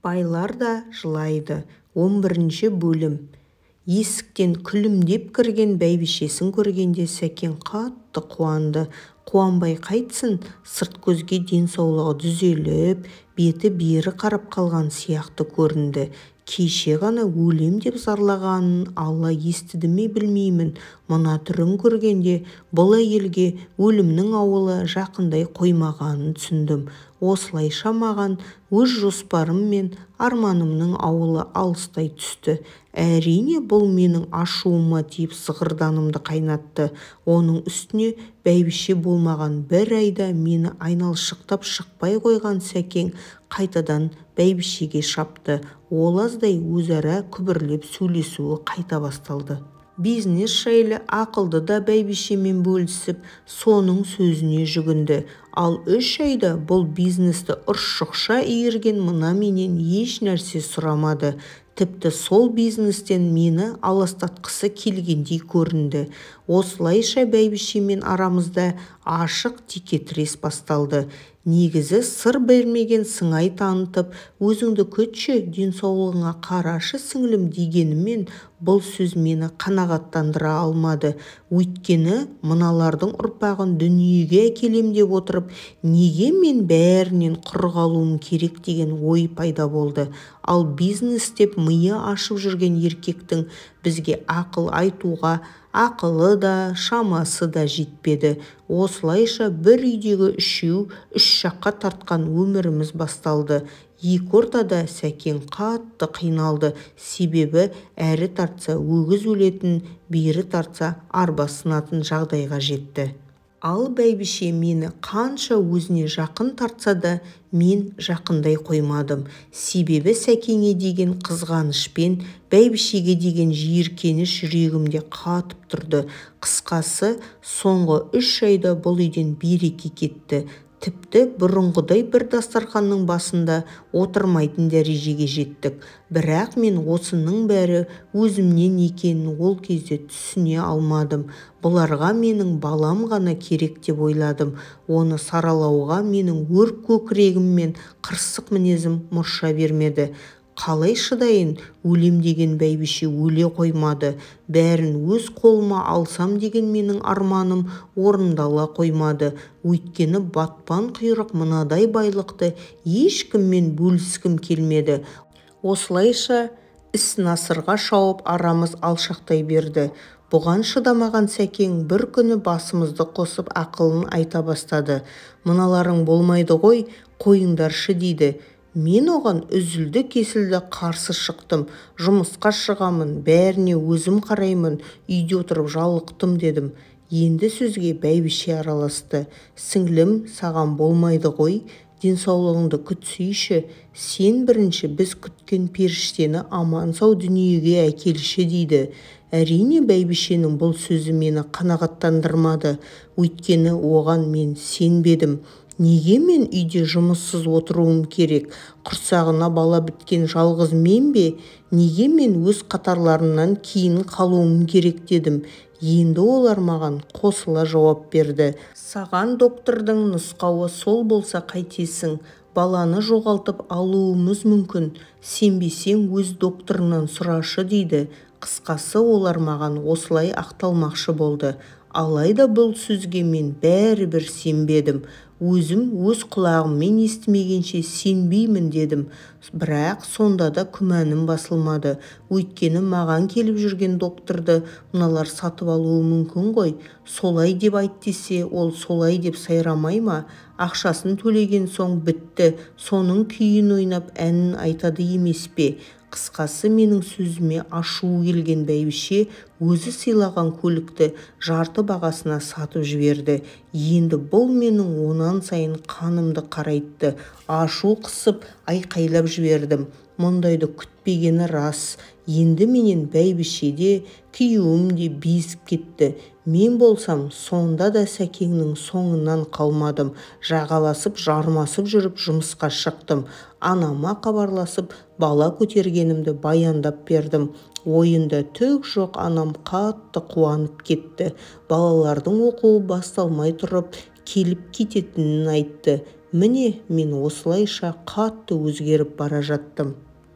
Байлар да жылайды. 11 бөлім. Есіктен күлімдеп кірген бәйбішесін көргенде Сәкен қатты қуанды. Қуанбай қайтсын, сырт көзге денсаулығы түзеліп, беті бері қарап қалған сияқты көрінді. Кеше ғана өлем деп зарлағанын Алла естіді ме білмеймін. Мына түрін көргенде бұл әйелге өлімнің ауылы жақындай қоймағанын түсіндім. Осылайша маған өз жоспарым мен арманымның ауылы алыстай түсті. Әрине бұл менің ашуыма тиіп зығырданымды қайнатты. Оның үстіне бәйбіше болмаған бір айда мені айналшықтап шықпай қойған Сәкең қайтадан бәйбішеге шапты. Ол аздай өзара күбірлеп сөйлесуі қайта басталды. Бизнес жайлы ақылды да бәйбішемен бөлісіп, соның сөзіне жүгінді. Ал 3 айда бұл бизнесті ұршықша иірген мына менен еш нәрсе сұрамады. Тіпті сол бизнестен мені аластатқысы келгендей көрінді. Осылайша бәйбішемен арамызда ашық текетірес басталды. Негізі сыр бермеген сыңай танытып, өзіңді күтші, денсаулығыңа қарашы сіңлім дегенімен бұл сөз мені қанағаттандыра алмады. Өйткені мыналардың ұрпағын дүниеге әкелем деп отырып, неге мен бәрінен құр қалуым керек деген ой пайда болды. Ал бизнес деп миы ашып жүрген еркектің бізге ақыл айтуға ақылы да, шамасы да жетпеді. Осылайша бір үйдегі үшеу үш жаққа тартқан өміріміз басталды. Екі ортада Сәкен қатты қиналды. Себебі әрі тартса өгіз өлетін, бері тартса арба сынатын жағдайға жетті. Ал бәйбіше мені қанша өзіне жақын тартса да, мен жақындай қоймадым. Себебі Сәкеңе деген қызғанышпен, бәйбішеге деген жиіркеніш жүрегімде қатып тұрды. Қысқасы, соңғы 3 айда бұл үйден береке кетті. Тіпті бұрынғыдай бір дастарханның басында отырмайтын дәрежеге жеттік. Бірақ мен осының бәрі өзімнен екенін ол кезде түсіне алмадым. Бұларға менің балам ғана керек деп ойладым. Оны саралауға менің өрт көкірегім мен қырсық мінезім мұрша бермеді. Қалай шыдайын, өлем деген бәйбіше өле қоймады. Бәрін өз қолыма алсам деген менің арманым орындала қоймады. Өйткені батпан құйрық мынадай байлықты ешкіммен бөліскім келмеді. Осылайша іс насырға шауып арамыз алшақтай берді. Бұған шыдамаған Сәкең бір күні басымызды қосып ақылын айта бастады. Мыналарың болмайды ғой, қойыңдаршы дейді. Мен оған үзілді кесілді қарсы шықтым. Жұмысқа шығамын, бәріне өзім қараймын, үйде отырып жалықтым дедім. Енді сөзге бәйбіше араласты. Сіңлім, саған болмайды ғой, денсаулығыңды күтсейші. Сен бірінші біз күткен періштені аман сау дүниеге әкелші дейді. Әрине бәйбішенің бұл сөзі мені қанағаттандырмады. Өйткені оған мен сенбедім. Неге мен үйде жұмыссыз отыруым керек? Құрсағына бала біткен жалғыз мен бе? Неге мен өз қатарларынан кейін қалуым керек дедім. Енді олар маған қосыла жауап берді. Саған доктордың нұсқауы сол болса қайтесің? Баланы жоғалтып алуымыз мүмкін. Сенбесең өз докторынан сұрашы дейді. Қысқасы олар маған осылай ақталмақшы болды. Алайда бұл сөзге мен бәрібір сенбедім. Өзім өз құлағыммен естімегенше сенбеймін дедім. Бірақ сонда да күмәнім басылмады. Өйткені маған келіп жүрген докторды мыналар сатып алуы мүмкін ғой. Солай деп айт десе, ол солай деп сайрамай ма? Ақшасын төлеген соң бітті. Соның күйін ойнап әнін айтады емес пе? Қысқасы менің сөзіме ашуы келген бәйбіше өзі сыйлаған көлікті жарты бағасына сатып жіберді. Енді бұл менің онан сайын қанымды қарайтты. Ашу қысып айқайлап жібердім. Мұндайды күтпегені рас. Енді менен бәйбіше де, күйеуім де безіп кетті. Мен болсам сонда да Сәкеңнің соңынан қалмадым. Жағаласып, жармасып жүріп жұмысқа шықтым. Анама хабарласып, бала көтергенімді баяндап бердім. Ойында түк жоқ, анам қатты қуанып кетті. Балалардың оқуы басталмай тұрып, келіп кететінін айтты. Міне мен осылайша қатты өзгеріп бара жаттым.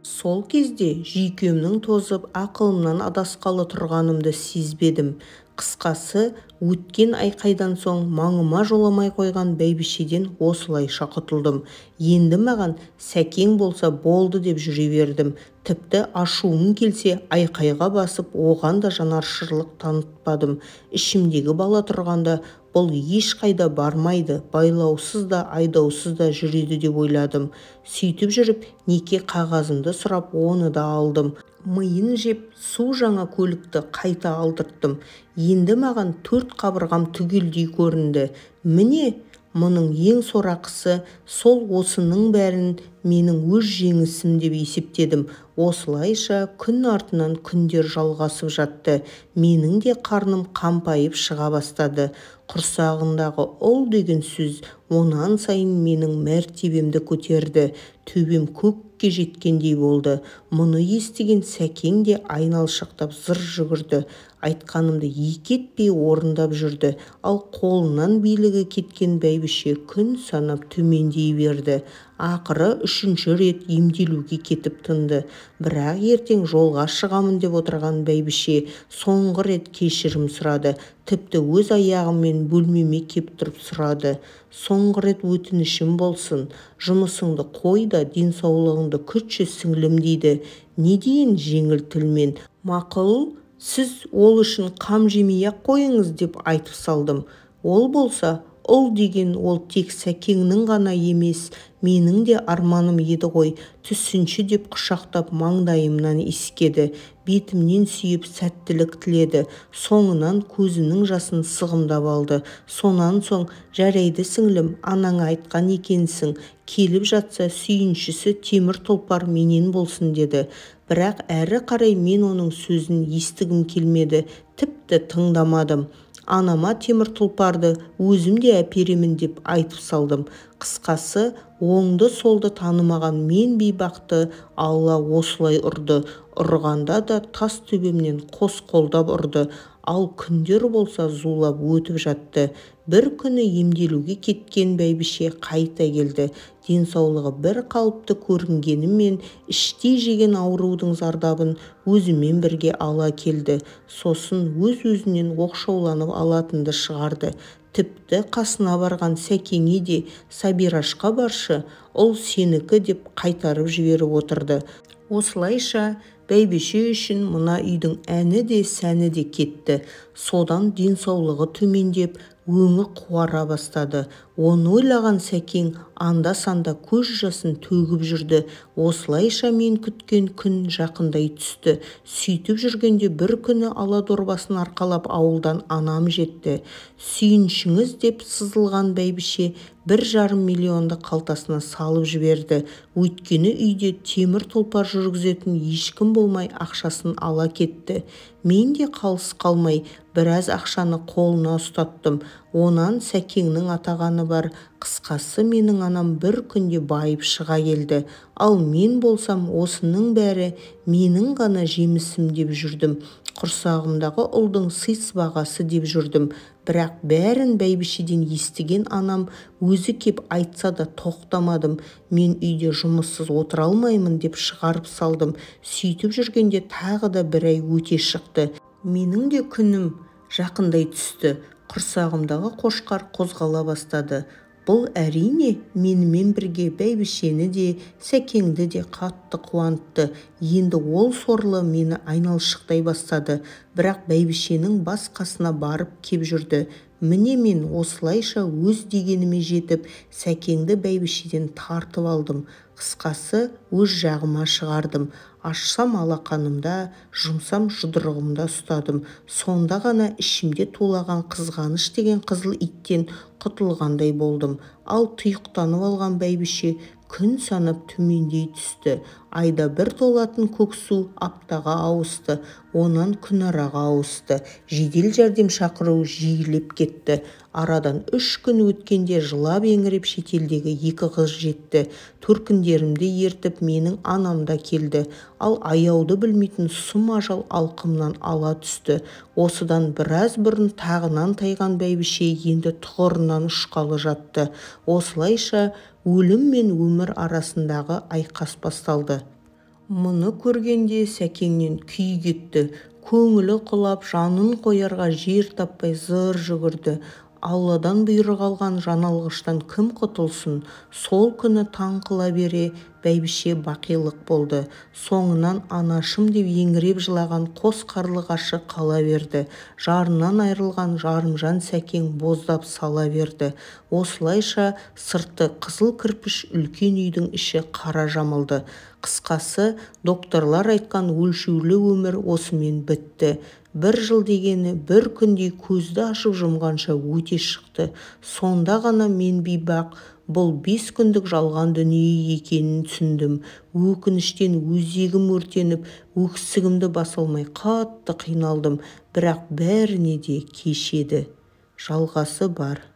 Сол кезде жүйкемнің тозып, ақылымнан адасқалы тұрғанымды сезбедім. Қысқасы, өткен айқайдан соң маңыма жоламай қойған бәйбішеден осылайша құтылдым. Енді маған Сәкең болса болды деп жүре бердім. Тіпті ашуым келсе айқайға басып, оған да жанаршырлық танытпадым. Ішімдегі бала тұрғанда бұл ешқайда бармайды, байлаусыз да айдаусыз да жүреді деп ойладым. Сөйтіп жүріп, неке қағазымды сұрап, оны да алдым. Миын жеп, су жаңа көлікті қайта алдырттым. Енді маған 4 қабырғам түгелдей көрінді. Міне, мұның ең сорақысы, сол осының бәрін менің өз жеңісім деп есептедім. Осылайша күн артынан күндер жалғасып жатты. Менің де қарным қампайып шыға бастады. Құрсағындағы ұл деген сөз онан сайын менің мәртебемді көтерді. Төбем көкке жеткендей болды. Мұны естіген Сәкең де айналшықтап зыр жүгірді. Айтқанымды екі етпей орындап жүрді. Ал қолынан билігі кеткен бәйбіше күн санап төмендей берді. Ақыры 3-ші рет емделуге кетіп тынды. Бірақ ертең жолға шығамын деп отырған бәйбіше соңғы рет кешірім сұрады. Тіпті өз аяғымен бөлмеме кеп тұрып сұрады. Соңғы рет өтінішім болсын, жұмысыңды қой да денсаулығыңды күтші сіңлім дейді. Не дейін жеңіл тілмен? Мақұл, сіз ол үшін қам жемей-ақ қойыңыз деп айтып салдым. Ол болса, ұл деген ол тек Сәкеңнің ғана емес, менің де арманым еді ғой. Түсінші деп құшақтап маңдайымнан иіскеді. Бетімнен сүйіп сәттілік тіледі. Соңынан көзінің жасын сығымдап алды. Сонан соң, жарайды сіңлім, анаңа айтқан екенсің. Келіп жатса сүйіншісі темір тұлпар менен болсын деді. Бірақ әрі қарай мен оның сөзін естігім келмеді. Тіпті тыңдамадым. Анама темір тұлпарды өзім де әперемін деп айтып салдым. Қысқасы, оңды солды танымаған мен бейбақты Алла осылай ұрды. Ұрғанда да тас төбемнен қос қолдап ұрды. Ал күндер болса зулап өтіп жатты. Бір күні емделуге кеткен бәйбіше қайта келді. Денсаулығы бір қалыпты көрінгенімен іштей жеген аурудың зардабын өзімен бірге ала келді. Сосын өз-өзінен оқшауланып алатынды шығарды. Тіпті қасына барған Сәкеңе де Сабирашқа баршы, ұл сенікі деп қайтарып жіберіп отырды. Осылайша бәйбіше үшін мына үйдің әні де сәні де кетті. Содан денсаулығы төмендеп, өңі қуара бастады. Оны ойлаған Сәкең анда-санда көз жасын төгіп жүрді. Осылайша мен күткен күн жақындай түсті. Сөйтіп жүргенде бір күні ала дорбасын арқалап ауылдан анам жетті. Сүйіншіңіз деп сызылған бәйбіше 1,5 миллионды қалтасына салып жіберді. Өйткені үйде темір тұлпар жүргізетін ешкім болмай ақшасын ала кетті. Мен де қалыс қалмай біраз ақшаны қолына ұстаттым. Онан Сәкеңнің атағаны бар. Қысқасы, менің анам бір күнде байып шыға келді. Ал мен болсам осының бәрі менің ғана жемісім деп жүрдім. Құрсағымдағы ұлдың сый-сыбағасы деп жүрдім. Бірақ бәрін бәйбішеден естіген анам өзі кеп айтса да тоқтамадым. Мен үйде жұмыссыз отыра алмаймын деп шығарып салдым. Сөйтіп жүргенде тағы да бір ай өте шықты. Менің де күнім жақындай түсті. Құрсағымдағы қошқар қозғала бастады. Бұл әрине менімен бірге бәйбішені де, Сәкеңді де қатты қуантты. Енді ол сорлы мені айналшықтай бастады. Бірақ бәйбішенің бас қасына барып кеп жүрді. Міне мен осылайша өз дегеніме жетіп, Сәкеңді бәйбішеден тартып алдым. Қысқасы, өз жағыма шығардым. Ашсам алақанымда, жұмсам жұдырығымда ұстадым. Сонда ғана ішімде тулаған қызғаныш деген қызыл иттен құтылғандай болдым. Ал тұйықтанып алған бәйбіше күн санап төмендей түсті. Айда бір толатын көк су аптаға ауысты, онан күнараға ауысты. Жедел жәрдем шақыру жиілеп кетті. Арадан 3 күн өткенде жылап еңіреп шетелдегі 2 қыз жетті. Төркіндерімді ертіп менің анамда келді. Ал аяуды білмейтін сұм ажал алқымнан ала түсті. Осыдан біраз бұрын тағынан тайған бәйбіше енді тұғырынан ұшқалы жатты. Осылайша өлім мен өмір арасындағы айқас басталды. Мұны көргенде Сәкеннен күй кетті. Көңілі құлап, жанын қоярға жер таппай зыр жүгірді. Алладан бұйрық алған жаналғыштан кім құтылсын? Сол күні таң қыла бере бәйбіше бақилық болды. Соңынан анашым деп еңіреп жылаған қос қарлығашы қала берді. Жарынан айырылған жарымжан Сәкең боздап сала берді. Осылайша сырты қызыл кірпіш үлкен үйдің іші қара жамылды. Қысқасы, докторлар айтқан өлшеулі өмір осымен бітті. 1 жыл дегені бір күндей көзді ашып жұмғанша өте шықты. Сонда ғана мен бейбақ бұл 5 күндік жалған дүние екенін түсіндім. Өкініштен өзегім өртеніп, өксігімді баса алмай қатты қиналдым. Бірақ бәріне де кеш еді. Жалғасы бар.